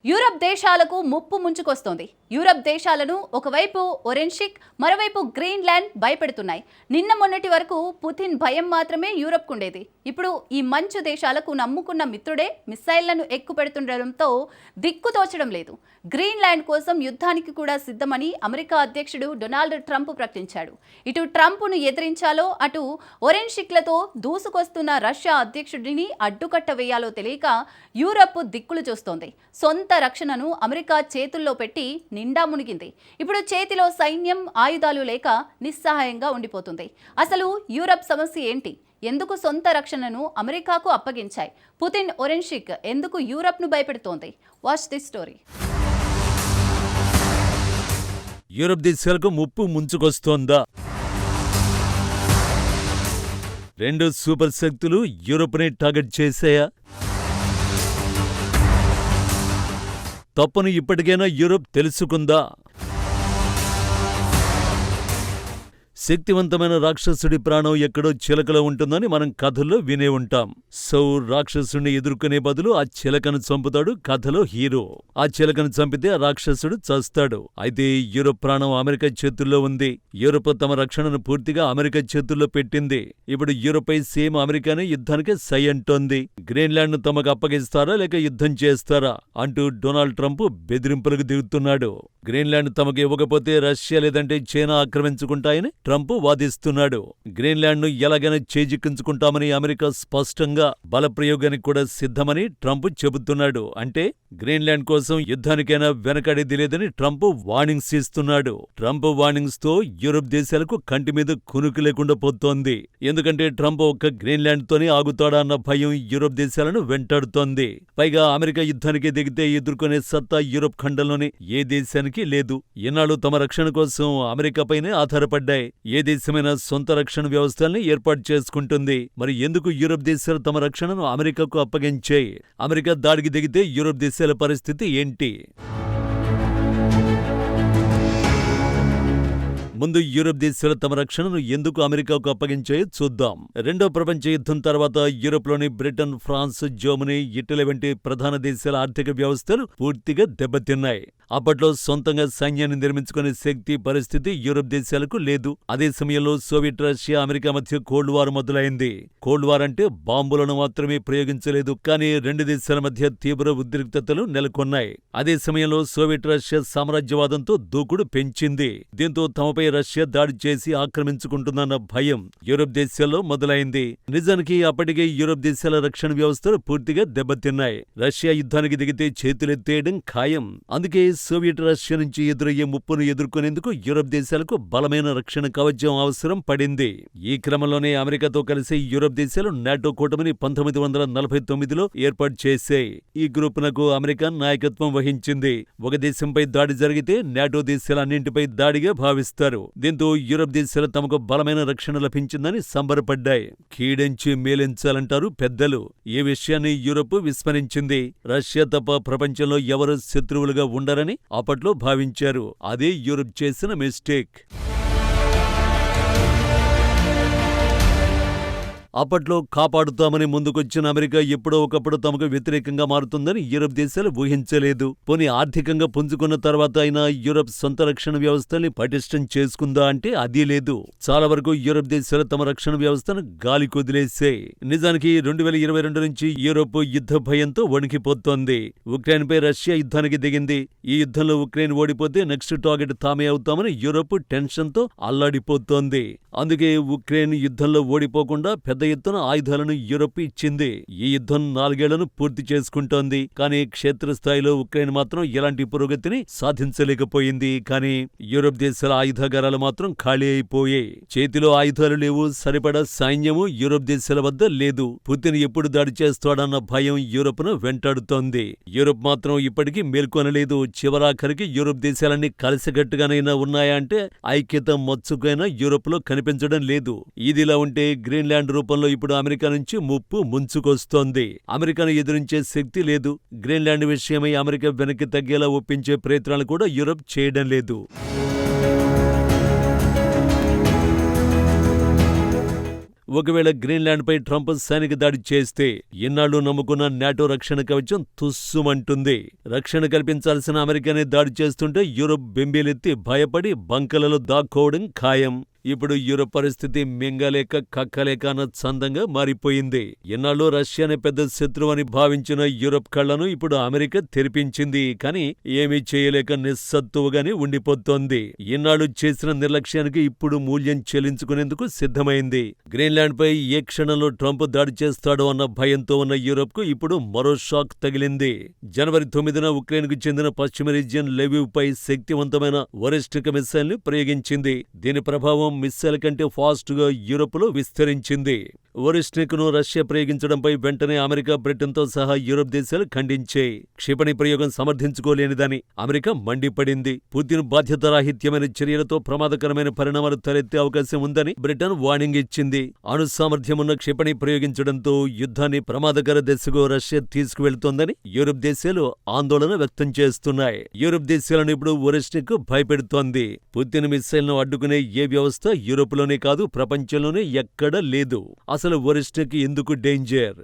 Europe దేశాలకు ముప్పు ముంచుకొస్తోంది. Europe దేశాలను ఒకవైపు ఒరెన్షిక్, మరోవైపు గ్రీన్లాండ్ భయపెడుతున్నాయి. నిన్న మొన్నటి వరకు పుతిన్ భయం మాత్రమే యూరప్కు ఉండేది. ఇప్పుడు ఈ మంచు దేశాలకు నమ్ముకున్న మిత్రుడే మిస్సైళ్లను ఎక్కుపెడుతుండటంతో దిక్కుతోచడం లేదు. గ్రీన్లాండ్ కోసం యుద్ధానికి కూడా సిద్ధమని అమెరికా అధ్యక్షుడు డొనాల్డ్ ట్రంప్ ప్రకటించాడు. ఇటు ట్రంప్ను ఎదిరించాలో, అటు ఒరెన్షిక్లతో దూసుకొస్తున్న రష్యా అధ్యక్షుడిని అడ్డుకట్ట వేయాలో తెలియక యూరప్ దిక్కులు చూస్తోంది. సొంత రక్షణను అమెరికా చేతుల్లో పెట్టి నిండా మునిగింది. ఇప్పుడు చేతిలో సైన్యం, ఆయుధాలు లేక నిస్సహాయంగా ఉండిపోతుంది. అసలు యూరప్ సమస్య ఏంటి? ఎందుకు సొంత రక్షణను అమెరికాకు అప్పగించాయి? పుతిన్ ఒరెన్షిక్ ఎందుకు యూరప్ను భయపెడుతోంది? Watch this story. యూరప్ దేశాలకు ముప్పు ముంచుకొస్తోందా? రెండు సూపర్ శక్తులు యూరప్ని టార్గెట్ చేశాయా? తప్పును ఇప్పటికైనా యూరప్ తెలుసుకుందా? శక్తివంతమైన రాక్షసుడి ప్రాణం ఎక్కడో చిలకలో ఉంటుందని మనం కథల్లో వినే ఉంటాం. సో రాక్షసుడిని ఎదుర్కొనే బదులు ఆ చిలకను చంపుతాడు కథలో హీరో. ఆ చిలకను చంపితే ఆ రాక్షసుడు చస్తాడు. అయితే యూరప్ ప్రాణం అమెరికా చేతుల్లో ఉంది. యూరప్ తమ రక్షణను పూర్తిగా అమెరికా చేతుల్లో పెట్టింది. ఇప్పుడు యూరప్ పై సేమ్ అమెరికానే యుద్ధానికి సై అంటోంది. గ్రీన్లాండ్ ను తమకు అప్పగిస్తారా లేక యుద్ధం చేస్తారా అంటూ డొనాల్డ్ ట్రంప్ బెదిరింపులకు దిగుతున్నాడు. గ్రీన్లాండ్ తమకు ఇవ్వకపోతే రష్యా లేదంటే చైనా ఆక్రమించుకుంటాయని ట్రంప్ వాదిస్తున్నాడు. గ్రీన్లాండ్ ను ఎలాగైనా చేజిక్కించుకుంటామని అమెరికా స్పష్టంగా బలప్రయోగానికి కూడా సిద్ధమని ట్రంప్ చెబుతున్నాడు. అంటే గ్రీన్లాండ్ కోసం యుద్ధానికైనా వెనకడేది లేదని ట్రంప్ వార్నింగ్స్ ఇస్తున్నాడు. ట్రంప్ వార్నింగ్స్ తో యూరప్ దేశాలకు కంటి మీద కునుకు లేకుండా పోతోంది. ఎందుకంటే ట్రంప్ ఒక్క గ్రీన్లాండ్ తోనే ఆగుతాడా అన్న భయం యూరప్ దేశాలను వెంటాడుతోంది. పైగా అమెరికా యుద్ధానికి దిగితే ఎదుర్కొనే సత్తా యూరప్ ఖండంలోని ఏ దేశానికి లేదు. ఇన్నాళ్ళు తమ రక్షణ కోసం అమెరికాపైనే ఆధారపడ్డాయి. ఏ దేశమైనా సొంత రక్షణ వ్యవస్థల్ని ఏర్పాటు చేసుకుంటుంది. మరి ఎందుకు యూరప్ దేశాలు తమ రక్షణను అమెరికాకు అప్పగించాయి? అమెరికా దాడికి దిగితే యూరప్ దేశాల పరిస్థితి ఏంటి? ముందు యూరప్ దేశాలు తమ రక్షణను ఎందుకు అమెరికాకు అప్పగించాయో చూద్దాం. రెండో ప్రపంచ యుద్ధం తర్వాత యూరప్లోని బ్రిటన్, ఫ్రాన్స్, జర్మనీ, ఇటలీ వంటి ప్రధాన దేశాల ఆర్థిక వ్యవస్థలు పూర్తిగా దెబ్బతిన్నాయి. అప్పట్లో సొంతంగా సైన్యాన్ని నిర్మించుకునే శక్తి, పరిస్థితి యూరప్ దేశాలకు లేదు. అదే సమయంలో సోవియట్ రష్యా, అమెరికా మధ్య కోల్డ్ వార్ మొదలైంది. కోల్డ్ వార్ అంటే బాంబులను మాత్రమే ప్రయోగించలేదు, కానీ రెండు దేశాల మధ్య తీవ్ర ఉద్రిక్తతలు నెలకొన్నాయి. అదే సమయంలో సోవియట్ రష్యా సామ్రాజ్యవాదంతో దూకుడు పెంచింది. దీంతో తమపై రష్యా దాడి చేసి ఆక్రమించుకుంటుందన్న భయం యూరప్ దేశాల్లో మొదలైంది. నిజానికి అప్పటికే యూరప్ దేశాల రక్షణ వ్యవస్థలు పూర్తిగా దెబ్బతిన్నాయి. రష్యా యుద్ధానికి దిగితే చేతులెత్తేయడం ఖాయం. అందుకే సోవియట్ రష్యా నుంచి ఎదురయ్యే ముప్పును ఎదుర్కొనేందుకు యూరప్ దేశాలకు బలమైన రక్షణ కవచం అవసరం పడింది. ఈ క్రమంలోనే అమెరికాతో కలిసి యూరప్ దేశాలు నాటో కూటమిని 1949లో ఏర్పాటు చేశాయి. ఈ గ్రూపునకు అమెరికా నాయకత్వం వహించింది. ఒక దేశంపై దాడి జరిగితే నాటో దేశాలన్నింటిపై దాడిగా భావిస్తారు. దీంతో యూరప్ దేశాలు తమకు బలమైన రక్షణ లభించిందని సంబరపడ్డాయి. కీడెంచి మేలించాలంటారు పెద్దలు. ఈ విషయాన్ని యూరప్ విస్మరించింది. రష్యా తప్ప ప్రపంచంలో ఎవరు శత్రువులుగా ఉండరని అప్పట్లో భావించారు. అదే యూరప్ చేసిన మిస్టేక్. అప్పట్లో కాపాడుతామని ముందుకొచ్చిన అమెరికా ఎప్పుడో ఒకప్పుడు తమకు వ్యతిరేకంగా మారుతుందని యూరప్ దేశాలు ఊహించలేదు. పోనీ ఆర్థికంగా పుంజుకున్న తర్వాత అయినా యూరప్ సొంత రక్షణ వ్యవస్థల్ని పటిష్టం చేసుకుందా అంటే అదీ లేదు. చాలా వరకు యూరప్ దేశాలు తమ రక్షణ వ్యవస్థను గాలి కొదిలేశాయి. నిజానికి 2022 నుంచి యూరప్ యుద్ధ భయంతో వణికిపోతోంది. ఉక్రెయిన్పై రష్యా యుద్ధానికి దిగింది. ఈ యుద్ధంలో ఉక్రెయిన్ ఓడిపోతే నెక్స్ట్ టార్గెట్ తామే అవుతామని యూరప్ టెన్షన్తో అల్లాడిపోతోంది. అందుకే ఉక్రెయిన్ యుద్ధంలో ఓడిపోకుండా పెద్ద ఎత్తున ఆయుధాలను యూరప్ ఇచ్చింది. ఈ యుద్ధం 4 ఏళ్లను పూర్తి చేసుకుంటోంది. కానీ క్షేత్రస్థాయిలో ఉక్రెయిన్ మాత్రం ఎలాంటి పురోగతిని సాధించలేకపోయింది. కానీ యూరప్ దేశాల ఆయుధాగారాలు మాత్రం ఖాళీ అయిపోయాయి. చేతిలో ఆయుధాలు లేవు, సరిపడా సైన్యము యూరప్ దేశాల వద్ద లేదు. పుతిన్ ఎప్పుడు దాడి చేస్తాడన్న భయం యూరప్ను వెంటాడుతోంది. యూరప్ మాత్రం ఇప్పటికీ మేల్కొనలేదు. చివరాఖరికి యూరప్ దేశాలన్నీ కలిసికట్టుగానైనా ఉన్నాయా అంటే ఐక్యత మచ్చుకైనా యూరప్ లో కనిపించడం లేదు. ఇదిలా ఉంటే గ్రీన్లాండ్ రూపంలో ఇప్పుడు అమెరికా నుంచి ముప్పు ముంచుకొస్తోంది. అమెరికాను ఎదురించే శక్తి లేదు. గ్రీన్లాండ్ విషయమై అమెరికా వెనక్కి తగ్గేలా ఒప్పించే ప్రయత్నాలు కూడా యూరప్ చేయడం లేదు. ఒకవేళ గ్రీన్లాండ్పై ట్రంప్ సైనిక దాడి చేస్తే ఇన్నాళ్లు నమ్ముకున్న నాటో రక్షణ కవచం తుస్సుమంటుంది. రక్షణ కల్పించాల్సిన అమెరికానే దాడి చేస్తుంటే యూరప్ బెంబేలెత్తి భయపడి బంకలలో దాక్కోవడం ఖాయం. ఇప్పుడు యూరప్ పరిస్థితి మింగలేక కక్కలేక అన్న చందంగా మారిపోయింది. ఇన్నాళ్ళు రష్యానే పెద్ద శత్రువు అని భావించిన యూరప్ కళ్లను ఇప్పుడు అమెరికా తెరిపించింది. కానీ ఏమీ చేయలేక నిస్సత్తువుగానే ఉండిపోతోంది. ఇన్నాళ్ళు చేసిన నిర్లక్ష్యానికి ఇప్పుడు మూల్యం చెల్లించుకునేందుకు సిద్ధమైంది. గ్రీన్లాండ్పై ఏ క్షణంలో ట్రంప్ దాడి చేస్తాడో అన్న భయంతో ఉన్న యూరప్కు ఇప్పుడు మరో షాక్ తగిలింది. జనవరి 9న ఉక్రెయిన్కు చెందిన పశ్చిమ రీజియన్ లెవివ్ పై శక్తివంతమైన వరిష్ఠిక మిస్సైల్ ని ప్రయోగించింది. దీని ప్రభావం మిస్సైల్ కంటే ఫాస్ట్ గా యూరోప్ లో విస్తరించింది. వరిష్ఠిక్ ను రష్యా ప్రయోగించడంపై వెంటనే అమెరికా, బ్రిటన్తో సహా యూరోప్ దేశాలు ఖండించాయి. క్షిపణి ప్రయోగం సమర్థించుకోలేనిదని అమెరికా మండిపడింది. పుతిన్ బాధ్యతారాహిత్యమైన చర్యలతో ప్రమాదకరమైన పరిణామాలు తలెత్తే అవకాశం ఉందని బ్రిటన్ వార్నింగ్ ఇచ్చింది. అణు సామర్థ్యమున్న క్షిపణి ప్రయోగించడంతో యుద్ధాన్ని ప్రమాదకర దశకు రష్యా తీసుకువెళ్తోందని యూరోప్ దేశాలు ఆందోళన వ్యక్తం చేస్తున్నాయి. యూరోప్ దేశాలను ఇప్పుడు వరిష్ఠిక్ భయపెడుతోంది. పుతిన్ మిస్సైల్ ను అడ్డుకునే ఏ వ్యవస్థ యూరోప్లోనే కాదు, ప్రపంచంలోనే ఎక్కడా లేదు. అసలు వరిష్ఠిక్ ఎందుకు డేంజర్?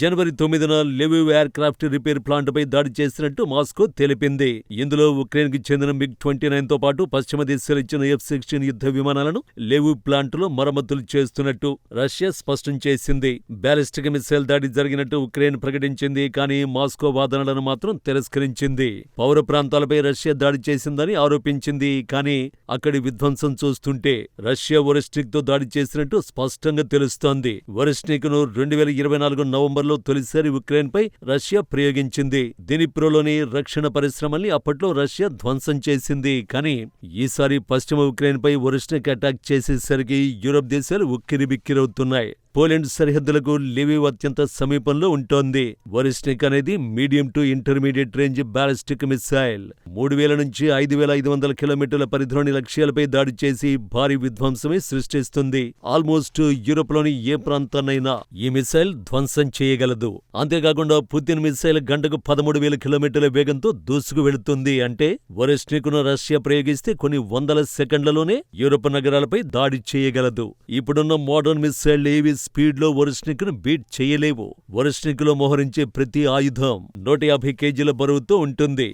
జనవరి 9న లెవివ్ ఎయిర్ క్రాఫ్ట్ రిపేర్ ప్లాంట్పై దాడి చేసినట్టు మాస్కో తెలిపింది. ఇందులో ఉక్రెయిన్కి చెందిన MiG-29తో పాటు పశ్చిమ దేశాలు ఇచ్చిన F-16 యుద్ధ విమానాలను లెవివ్ ప్లాంట్లో మరమ్మతులు చేస్తున్నట్టు రష్యా స్పష్టం చేసింది. బ్యాలిస్టిక్ మిసైల్ దాడి జరిగినట్టు ఉక్రెయిన్ ప్రకటించింది. కానీ మాస్కో వాదనలను మాత్రం తిరస్కరించింది. పౌర ప్రాంతాలపై రష్యా దాడి చేసిందని ఆరోపించింది. కానీ అక్కడి విధ్వంసం చూస్తుంటే రష్యా వరిష్ఠిక్ తో దాడి చేసినట్టు స్పష్టంగా తెలుస్తోంది. వరిష్ఠిక్ ను 2024 నవంబర్లో తొలిసారి ఉక్రెయిన్పై రష్యా ప్రయోగించింది. దినిప్రోలోని రక్షణ పరిశ్రమల్ని అప్పట్లో రష్యా ధ్వంసం చేసింది. కానీ ఈసారి పశ్చిమ ఉక్రెయిన్పై వరిష్ఠిక్ అటాక్ చేసేసరికి యూరోప్ దేశాలు ఉక్కిరిబిక్కిరవుతున్నాయి. పోలాండ్ సరిహద్దులకు లివివ్ అత్యంత సమీపంలో ఉంటోంది. వరిష్ఠిక్ అనేది medium to intermediate range ballistic missile. 3000 నుంచి 5500 కిలోమీటర్ల పరిధిలోని లక్ష్యాలపై దాడి చేసి భారీ విధ్వంసమే సృష్టిస్తుంది. ఆల్మోస్ట్ యూరోప్లోని ఏ ప్రాంతాన్నైనా ఈ మిసైల్ ధ్వంసం చేయగలదు. అంతేకాకుండా పుతిన్ మిసైల్ గంటకు 13,000 కిలోమీటర్ల వేగంతో దూసుకు వెళుతుంది. అంటే వరిష్ఠిక్ ను రష్యా ప్రయోగిస్తే కొన్ని వందల సెకండ్లలోనే యూరోప్ నగరాలపై దాడి చేయగలదు. ఇప్పుడున్న మోడర్న్ మిసైల్ ఏవి స్పీడ్ లో వరిష్ఠిక్ ను బీట్ చేయలేవు. వరిష్ఠిక్ లో మోహరించే ప్రతి ఆయుధం 150 కేజీల బరువుతో ఉంటుంది.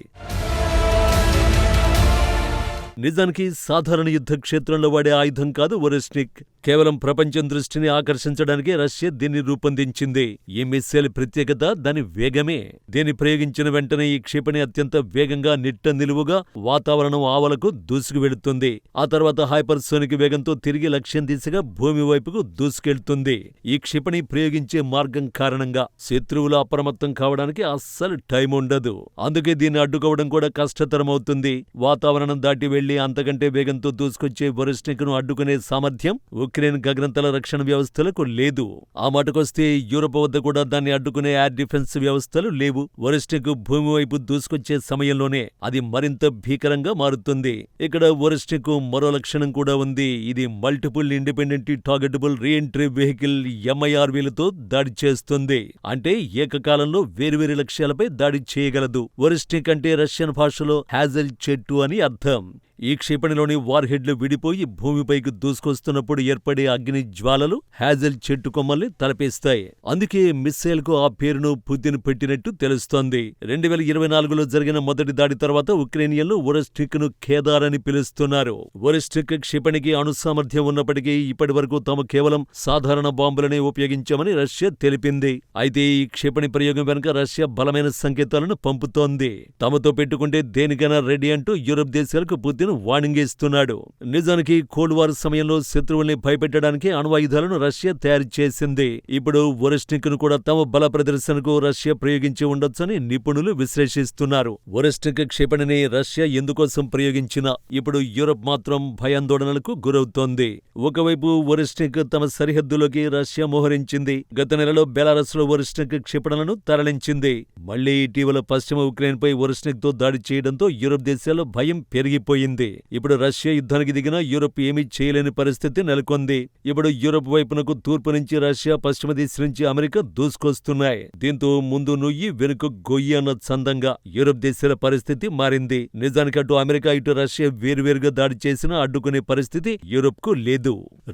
నిజానికి సాధారణ యుద్ధ క్షేత్రంలో వాడే ఆయుధం కాదు వరిష్ఠిక్. కేవలం ప్రపంచం దృష్టిని ఆకర్షించడానికే రష్యా దీన్ని రూపొందించింది. ఈ మిస్సైల్ ప్రత్యేకత దాని వేగమే. దీన్ని ప్రయోగించిన వెంటనే ఈ క్షిపణి అత్యంత వేగంగా నిట్ట నిలువుగా వాతావరణం ఆవలకు దూసుకు వెళుతుంది. ఆ తర్వాత హైపర్సోనిక్ వేగంతో తిరిగి లక్ష్యం దిశగా భూమి వైపుకు దూసుకెళ్తుంది. ఈ క్షిపణి ప్రయోగించే మార్గం కారణంగా శత్రువులు అప్రమత్తం కావడానికి అస్సలు టైం ఉండదు. అందుకే దీన్ని అడ్డుకోవడం కూడా కష్టతరమవుతుంది. వాతావరణం దాటి వెళ్లి అంతకంటే వేగంతో దూసుకొచ్చే వరిష్ఠిక్ ను అడ్డుకునే సామర్థ్యం ఉక్రెయిన్ గగనతల రక్షణ వ్యవస్థలకు లేదు. ఆ మాటకొస్తే యూరోప్ వద్ద కూడా దాన్ని అడ్డుకునే ఎయిర్ డిఫెన్స్ వ్యవస్థలు లేవు. వరిష్ఠిక్ భూమి వైపు దూసుకొచ్చే సమయంలోనే అది మరింత భీకరంగా మారుతుంది. ఇక్కడ వరిష్ఠిక్ మరో లక్షణం కూడా ఉంది. ఇది multiple independent targetable reentry vehicle MIRVలతో దాడి చేస్తుంది. అంటే ఏకకాలంలో వేర్వేరు లక్ష్యాలపై దాడి చేయగలదు. వరిష్ఠిక్ అంటే రష్యన్ భాషలో హ్యాజెల్ చెట్టు అని అర్థం. ఈ క్షిపణిలోని వార్హెడ్లు విడిపోయి భూమిపైకి దూసుకొస్తున్నప్పుడు ఏర్పడే అగ్ని జ్వాలలు హ్యాజెల్ చెట్టు కొమ్మల్ని తలపేస్తాయి. అందుకే మిస్సైల్ కు ఆ పేరును పుతిన్ పెట్టినట్టు తెలుస్తోంది. 2024లో జరిగిన మొదటి దాడి తర్వాత ఉక్రెయినియన్లు వరిష్ఠిక్ ను కేదార్ అని పిలుస్తున్నారు. వరిష్ఠిక్ క్షిపణికి అణు సామర్థ్యం ఉన్నప్పటికీ ఇప్పటి వరకు తాము కేవలం సాధారణ బాంబులనే ఉపయోగించామని రష్యా తెలిపింది. అయితే ఈ క్షిపణి ప్రయోగం వెనుక రష్యా బలమైన సంకేతాలను పంపుతోంది. తమతో పెట్టుకుంటే దేనికైనా రెడీ అంటూ యూరోప్ దేశాలకు పుతిన్ వార్నింగ్ ఇస్తున్నాడు. నిజానికి కోల్డ్ వార్ సమయంలో శత్రువుల్ని భయపెట్టడానికి అణ్వాయుధాలను రష్యా తయారు చేసింది. ఇప్పుడు వరిష్ఠిక్ ను కూడా తమ బల ప్రదర్శనకు రష్యా ప్రయోగించి ఉండొచ్చని నిపుణులు విశ్లేషిస్తున్నారు. వరిష్ఠిక్ క్షిపణిని రష్యా ఎందుకోసం ప్రయోగించినా ఇప్పుడు యూరోప్ మాత్రం భయాందోళనలకు గురవుతోంది. ఒకవైపు వరిష్ఠిక్ తమ సరిహద్దులోకి రష్యా మోహరించింది. గత నెలలో బెలారస్ లో వరిష్ఠిక్ క్షిపణులను తరలించింది. మళ్లీ ఇటీవల పశ్చిమ ఉక్రెయిన్ పై వరిష్ఠిక్ తో దాడి చేయడంతో యూరోప్ దేశాల్లో భయం పెరిగిపోయింది. ఉంది. ఇప్పుడు రష్యా యుద్ధానికి దిగినా యూరప్ ఏమీ చేయలేని పరిస్థితి నెలకొంది. ఇప్పుడు యూరప్ వైపునకు తూర్పు నుంచి రష్యా, పశ్చిమ దిశ నుంచి అమెరికా దూసుకొస్తున్నాయి. దీంతో ముందు నుయ్యి వెనుక గొయ్యి అన్న చందంగా యూరప్ దేశాల పరిస్థితి మారింది. నిజానికి అటు అమెరికా ఇటు రష్యా వేరువేరుగా దాడి చేసినా అడ్డుకునే పరిస్థితి యూరప్ కు లేదు.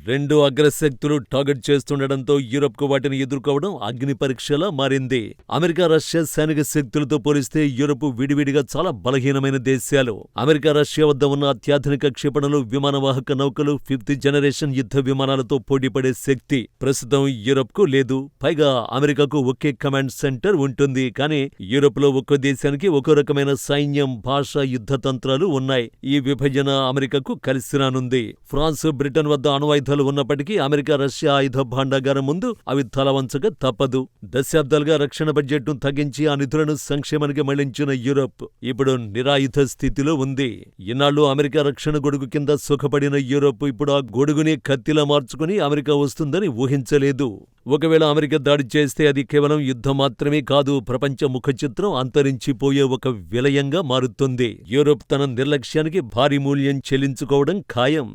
రెండు అగ్రశక్తులు టార్గెట్ చేస్తుండటంతో యూరప్ కు వాటిని ఎదుర్కోవడం అగ్ని పరీక్షలా మారింది. అమెరికా, రష్యా సైనిక శక్తులతో పోలిస్తే యూరప్ విడివిడిగా చాలా బలహీనమైన దేశాలు. అమెరికా, రష్యా వద్ద ఉన్న అత్యాధునిక క్షిపణులు, విమానవాహక నౌకలు, 5th జనరేషన్ యుద్ధ విమానాలతో పోటీపడే శక్తి ప్రస్తుతం యూరప్ కు లేదు. పైగా అమెరికాకు ఒకే కమాండ్ సెంటర్ ఉంటుంది. కానీ యూరప్ లో ఒక్కో దేశానికి ఒక్కో రకమైన సైన్యం, భాష, యుద్ధ తంత్రాలు ఉన్నాయి. ఈ విభజన అమెరికాకు కలిసి రానుంది. ఫ్రాన్స్, బ్రిటన్ వద్ద అణ్వాయుధాలు ఉన్నప్పటికీ అమెరికా, రష్యా ఆయుధ భాండాగారం ముందు అవి తలవంచక తప్పదు. దశాబ్దాలుగా రక్షణ బడ్జెట్ను తగ్గించి ఆ నిధులను సంక్షేమానికి మళ్లించిన యూరప్ ఇప్పుడు నిరాయుధ స్థితిలో ఉంది. ఇన్నాళ్లు అమెరికా రక్షణ గొడుగు కింద సుఖపడిన యూరప్ ఇప్పుడు ఆ గొడుగుని కత్తిలా మార్చుకుని అమెరికా వస్తుందని ఊహించలేదు. ఒకవేళ అమెరికా దాడి చేస్తే అది కేవలం యుద్ధం మాత్రమే కాదు, ప్రపంచ ముఖ చిత్రం అంతరించిపోయే ఒక విలయంగా మారుతుంది. యూరప్ తన నిర్లక్ష్యానికి భారీ మూల్యం చెల్లించుకోవడం ఖాయం.